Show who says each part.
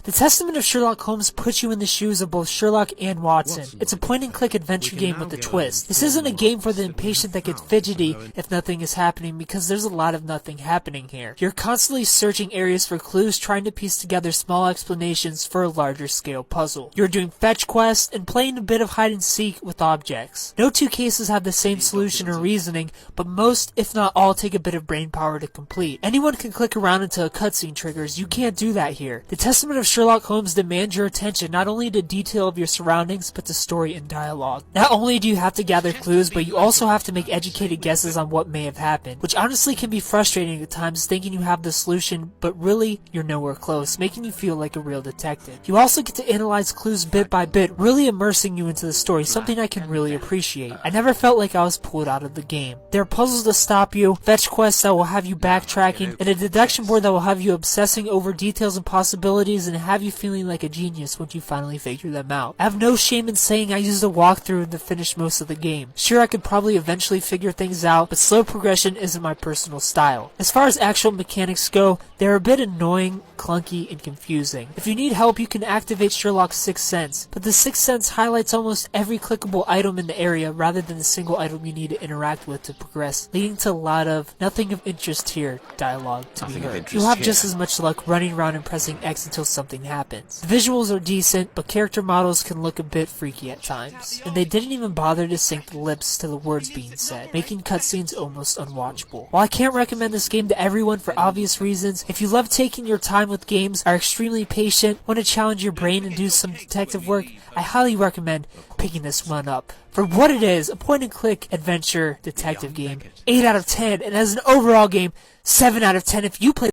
Speaker 1: The Testament of Sherlock Holmes puts you in the shoes of both Sherlock and Watson. It's a point-and-click adventure game with a twist. This isn't a game for the impatient that gets fidgety if nothing is happening, because there's a lot of nothing happening here. You're constantly searching areas for clues, trying to piece together small explanations for a larger scale puzzle. You're doing fetch quests and playing a bit of hide and seek with objects. No two cases have the same solution or reasoning, but most, if not all, take a bit of brain power to complete. Anyone can click around until a cutscene triggers. You can't do that here. The Testament of Sherlock Holmes demands your attention not only to detail of your surroundings, but to story and dialogue. Not only do you have to gather clues, but you also have to make educated guesses on what may have happened, which honestly can be frustrating at times, thinking you have the solution, but really, you're nowhere close, making you feel like a real detective. You also get to analyze clues bit by bit, really immersing you into the story, something I can really appreciate. I never felt like I was pulled out of the game. There are puzzles to stop you, fetch quests that will have you backtracking, and a deduction board that will have you obsessing over details and possibilities and have you feeling like a genius once you finally figure them out. I have no shame in saying I used a walkthrough to finish most of the game. Sure, I could probably eventually figure things out, but slow progression isn't my personal style. As far as actual mechanics go, they're a bit annoying, clunky, and confusing. If you need help, you can activate Sherlock's Sixth Sense, but the Sixth Sense highlights almost every clickable item in the area rather than the single item you need to interact with to progress, leading to a lot of nothing of interest here dialogue to be heard. You'll have just as much luck running around and pressing X until something happens. The visuals are decent, but character models can look a bit freaky at times, and they didn't even bother to sync the lips to the words being said, making cutscenes almost unwatchable. While I can't recommend this game to everyone for obvious reasons, if you love taking your time with games, are extremely patient, want to challenge your brain and do some detective work, I highly recommend picking this one up. For what it is, a point-and-click adventure detective game, 8 out of 10, and as an overall game, 7 out of 10 if you play